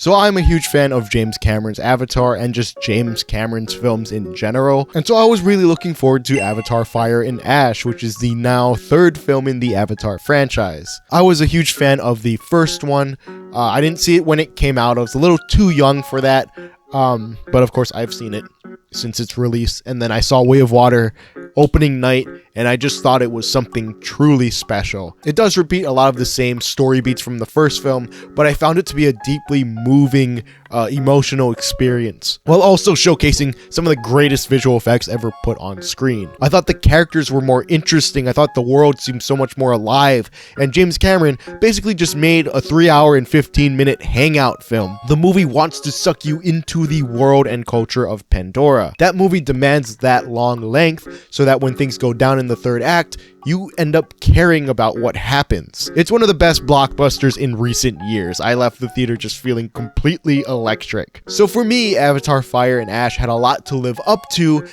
So I'm a huge fan of James Cameron's Avatar and just James Cameron's films in general, and so I was really looking forward to Avatar Fire and Ash, which is the now third film in the Avatar franchise. I was a huge fan of the first one. I didn't see it when it came out. I was a little too young for that, but of course I've seen it since its release, and then I saw Way of Water opening night, and I just thought it was something truly special. It does repeat a lot of the same story beats from the first film, but I found it to be a deeply moving, emotional experience, while also showcasing some of the greatest visual effects ever put on screen. I thought the characters were more interesting, I thought the world seemed so much more alive, and James Cameron basically just made a 3-hour and 15-minute hangout film. The movie wants to suck you into the world and culture of Pandora. That movie demands that long length so that when things go down in the third act, you end up caring about what happens. It's one of the best blockbusters in recent years. I left the theater just feeling completely electric. So for me, Avatar Fire and Ash had a lot to live up to,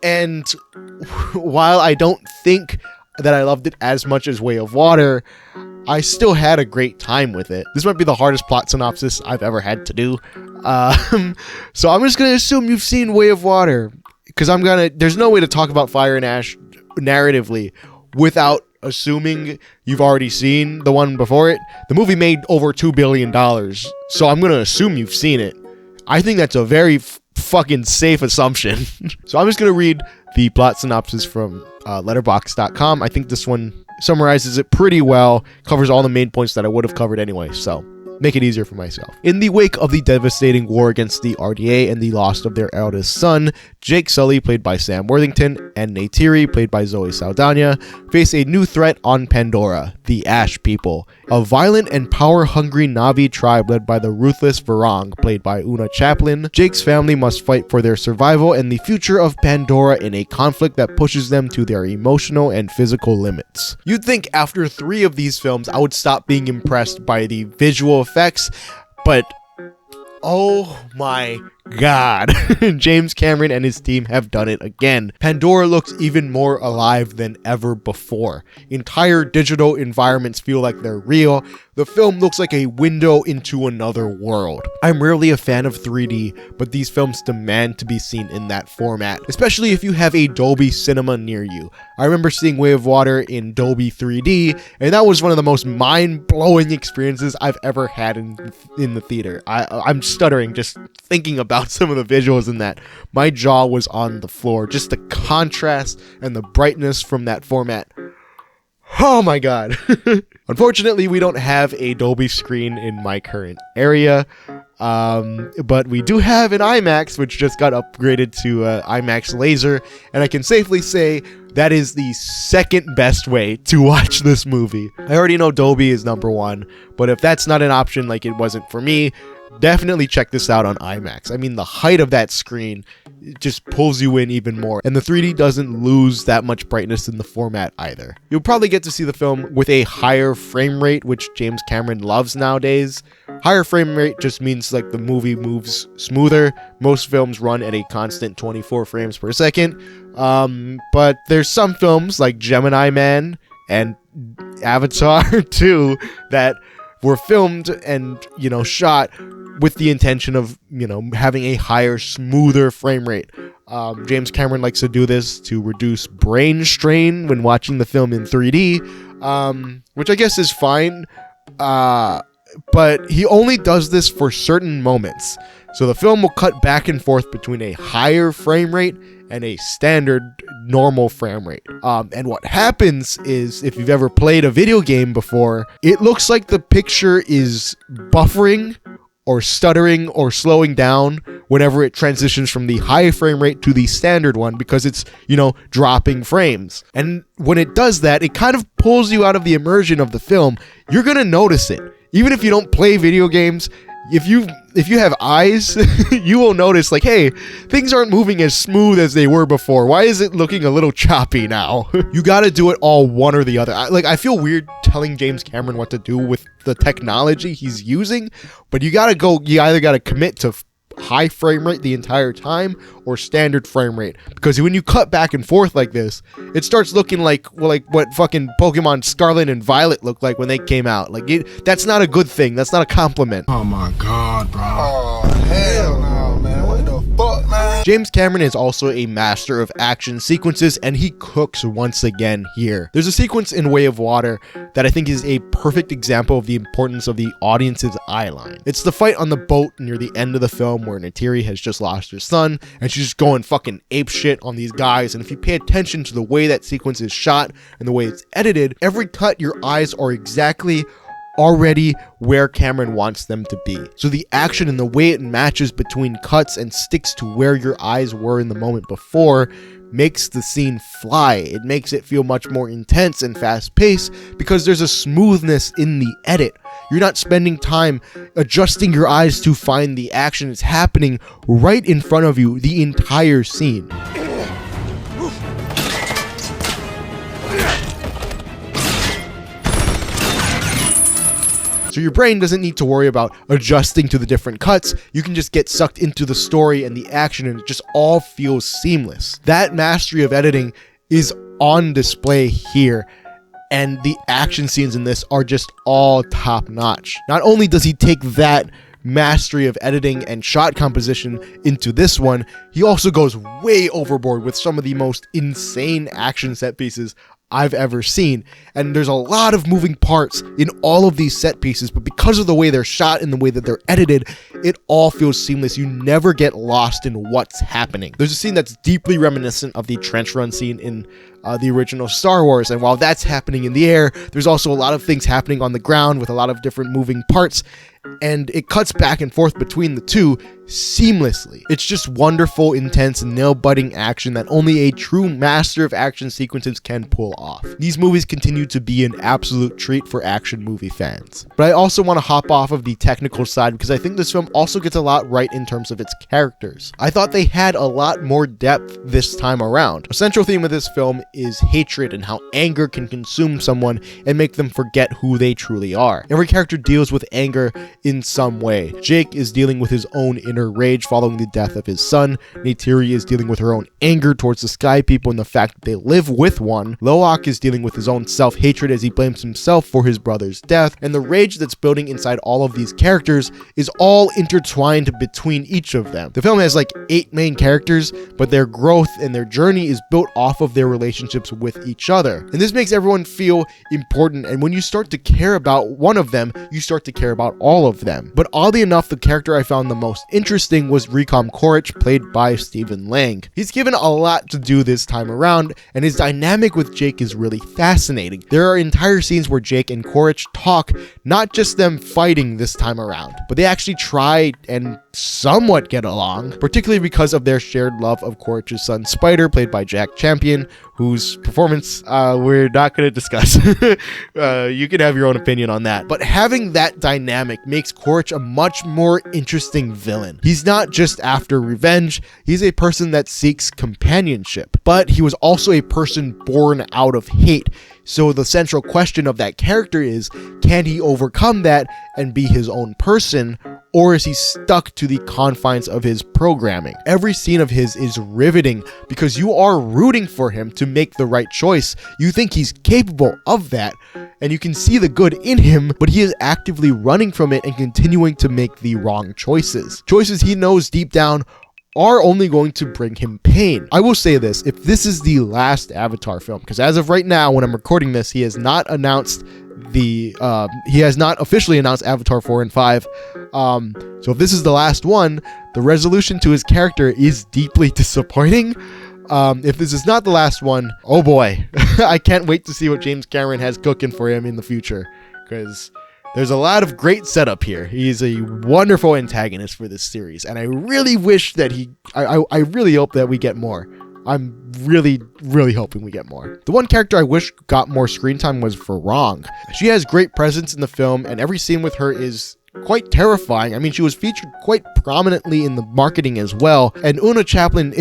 and while I don't think that I loved it as much as Way of Water, I still had a great time with it. This might be the hardest plot synopsis I've ever had to do. So I'm just gonna assume you've seen Way of Water, because there's no way to talk about Fire and Ash narratively without assuming you've already seen the one before it. The movie made over $2 billion, so I'm gonna assume you've seen it. I think that's a very fucking safe assumption. So I'm just gonna read the plot synopsis from letterboxd.com. I think this one summarizes it pretty well, covers all the main points that I would have covered anyway, so make it easier for myself. In the wake of the devastating war against the RDA and the loss of their eldest son, Jake Sully, played by Sam Worthington, and Neytiri, played by Zoe Saldana, face a new threat on Pandora, the Ash People, a violent and power-hungry Na'vi tribe led by the ruthless Varang, played by Oona Chaplin. Jake's family must fight for their survival and the future of Pandora in a conflict that pushes them to their emotional and physical limits. You'd think after 3 of these films I would stop being impressed by the visual effects, but oh my god, James Cameron and his team have done it again. Pandora looks even more alive than ever before. Entire digital environments feel like they're real. The film looks like a window into another world. I'm rarely a fan of 3D, but these films demand to be seen in that format, especially if you have a Dolby Cinema near you. I remember seeing Way of Water in Dolby 3D, and that was one of the most mind-blowing experiences I've ever had in the theater. I'm stuttering just thinking about some of the visuals in that. My jaw was on the floor. Just the contrast and the brightness from that format. Oh my god. Unfortunately, we don't have a Dolby screen in my current area, but we do have an IMAX, which just got upgraded to IMAX Laser, and I can safely say that is the second best way to watch this movie. I already know Dolby is number 1, but if that's not an option, like it wasn't for me, definitely check this out on IMAX. I mean, the height of that screen just pulls you in even more, and the 3D doesn't lose that much brightness in the format either. You'll probably get to see the film with a higher frame rate, which James Cameron loves nowadays. Higher frame rate just means like the movie moves smoother. Most films run at a constant 24 frames per second, but there's some films like Gemini Man and Avatar 2 that were filmed and, shot with the intention of, having a higher, smoother frame rate. James Cameron likes to do this to reduce brain strain when watching the film in 3D, which I guess is fine, but he only does this for certain moments. So the film will cut back and forth between a higher frame rate and a standard normal frame rate. And what happens is, if you've ever played a video game before, it looks like the picture is buffering or stuttering or slowing down whenever it transitions from the high frame rate to the standard one, because it's, dropping frames. And when it does that, it kind of pulls you out of the immersion of the film. You're gonna notice it. Even if you don't play video games, if you have eyes, you will notice, like, hey, things aren't moving as smooth as they were before. Why is it looking a little choppy now? You gotta do it all one or the other. I feel weird telling James Cameron what to do with the technology he's using, but you either gotta commit to high frame rate the entire time or standard frame rate, because when you cut back and forth like this, it starts looking like what fucking Pokemon Scarlet and Violet looked like when they came out. That's not a good thing. That's not a compliment. Oh my god, bro. Oh hell no, man. What the fuck, man? James Cameron is also a master of action sequences, and he cooks once again here. There's a sequence in Way of Water that I think is a perfect example of the importance of the audience's eye line. It's the fight on the boat near the end of the film where Neytiri has just lost her son, and she's just going fucking ape shit on these guys. And if you pay attention to the way that sequence is shot and the way it's edited, every cut, your eyes are exactly already where Cameron wants them to be. So the action and the way it matches between cuts and sticks to where your eyes were in the moment before makes the scene fly. It makes it feel much more intense and fast-paced because there's a smoothness in the edit. You're not spending time adjusting your eyes to find the action. It's happening right in front of you the entire scene. So your brain doesn't need to worry about adjusting to the different cuts. You can just get sucked into the story and the action, and it just all feels seamless. That mastery of editing is on display here, and the action scenes in this are just all top notch. Not only does he take that mastery of editing and shot composition into this one, he also goes way overboard with some of the most insane action set pieces I've ever seen. And there's a lot of moving parts in all of these set pieces, but because of the way they're shot and the way that they're edited, it all feels seamless. You never get lost in what's happening. There's a scene that's deeply reminiscent of the trench run scene in the original Star Wars, and while that's happening in the air, there's also a lot of things happening on the ground with a lot of different moving parts, and it cuts back and forth between the two seamlessly. It's just wonderful, intense, nail-biting action that only a true master of action sequences can pull off. These movies continue to be an absolute treat for action movie fans. But I also want to hop off of the technical side because I think this film also gets a lot right in terms of its characters. I thought they had a lot more depth this time around. A central theme of this film is hatred and how anger can consume someone and make them forget who they truly are. Every character deals with anger in some way. Jake is dealing with his own inner rage following the death of his son. Neytiri is dealing with her own anger towards the Sky People and the fact that they live with one. Loak is dealing with his own self-hatred as he blames himself for his brother's death. And the rage that's building inside all of these characters is all intertwined between each of them. The film has like 8 main characters, but their growth and their journey is built off of their relationships with each other. And this makes everyone feel important, and when you start to care about one of them, you start to care about all of them. But oddly enough, the character I found the most interesting was Recom Quaritch, played by Stephen Lang. He's given a lot to do this time around, and his dynamic with Jake is really fascinating. There are entire scenes where Jake and Quaritch talk, not just them fighting this time around, but they actually try and somewhat get along, particularly because of their shared love of Quaritch's son Spider, played by Jack Champion, whose performance we're not going to discuss. You can have your own opinion on that. But having that dynamic makes Quaritch a much more interesting villain. He's not just after revenge, he's a person that seeks companionship, but he was also a person born out of hate. So the central question of that character is, can he overcome that and be his own person, or is he stuck to the confines of his programming? Every scene of his is riveting because you are rooting for him to make the right choice. You think he's capable of that, and you can see the good in him, but he is actively running from it and continuing to make the wrong choices. Choices he knows deep down are only going to bring him pain. I will say this, if this is the last Avatar film, because as of right now, when I'm recording this, he has not officially announced Avatar 4 and 5. So if this is the last one, the resolution to his character is deeply disappointing. If this is not the last one, oh boy, I can't wait to see what James Cameron has cooking for him in the future, because there's a lot of great setup here. He's a wonderful antagonist for this series, and I really wish that I really hope that we get more. I'm really, really hoping we get more. The one character I wish got more screen time was Varang. She has great presence in the film, and every scene with her is quite terrifying. I mean, she was featured quite prominently in the marketing as well. And Oona Chaplin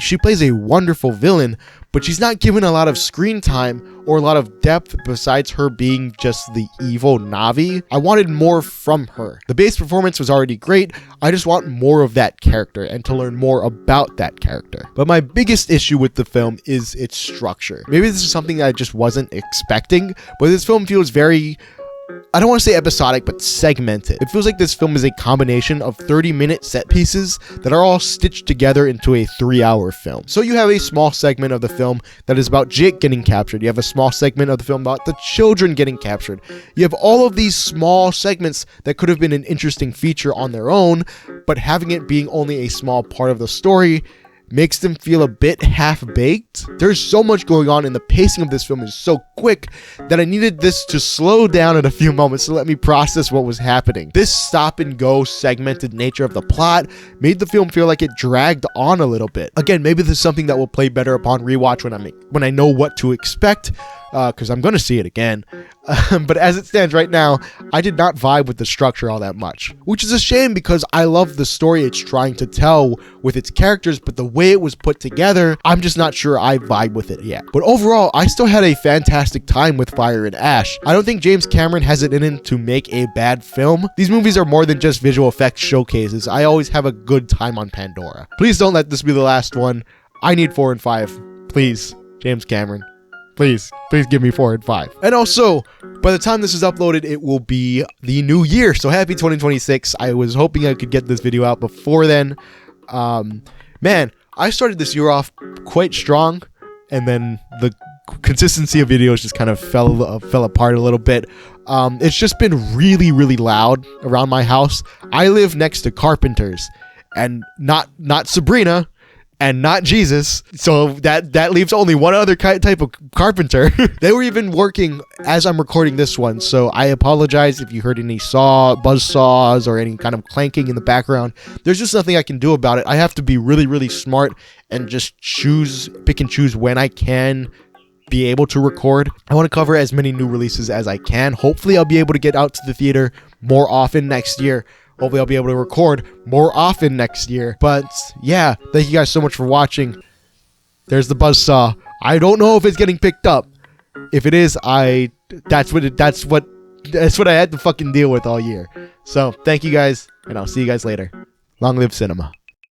she plays a wonderful villain, but she's not given a lot of screen time or a lot of depth besides her being just the evil Navi. I wanted more from her. The base performance was already great. I just want more of that character and to learn more about that character. But my biggest issue with the film is its structure. Maybe this is something I just wasn't expecting, but this film feels very, I don't want to say episodic, but segmented. It feels like this film is a combination of 30-minute set pieces that are all stitched together into a 3-hour film. So you have a small segment of the film that is about Jake getting captured. You have a small segment of the film about the children getting captured. You have all of these small segments that could have been an interesting feature on their own, but having it being only a small part of the story makes them feel a bit half-baked. There's so much going on, and the pacing of this film is so quick that I needed this to slow down at a few moments to let me process what was happening. This stop-and-go segmented nature of the plot made the film feel like it dragged on a little bit. Again, maybe this is something that will play better upon rewatch when I know what to expect, because I'm going to see it again. But as it stands right now, I did not vibe with the structure all that much, which is a shame because I love the story it's trying to tell with its characters, but the way it was put together, I'm just not sure I vibe with it yet. But overall, I still had a fantastic time with Fire and Ash. I don't think James Cameron has it in him to make a bad film. These movies are more than just visual effects showcases. I always have a good time on Pandora. Please don't let this be the last one. I need 4 and 5. Please, James Cameron. Please give me 4 and 5. And also, by the time this is uploaded, it will be the new year. So happy 2026. I was hoping I could get this video out before then. Man, I started this year off quite strong, and then the consistency of videos just kind of fell apart a little bit. It's just been really, really loud around my house. I live next to carpenters, and not Sabrina, and not Jesus, so that leaves only one other type of carpenter. They were even working as I'm recording this one, so I apologize if you heard any buzz saws or any kind of clanking in the background. There's just nothing I can do about it. I have to be really, really smart and just pick and choose when I can be able to record. I want to cover as many new releases as I can. Hopefully I'll be able to get out to the theater more often next year. Hopefully I'll be able to record more often next year. But yeah, thank you guys so much for watching. There's the buzzsaw. I don't know if it's getting picked up. If it is, that's what I had to fucking deal with all year. So thank you guys, and I'll see you guys later. Long live cinema.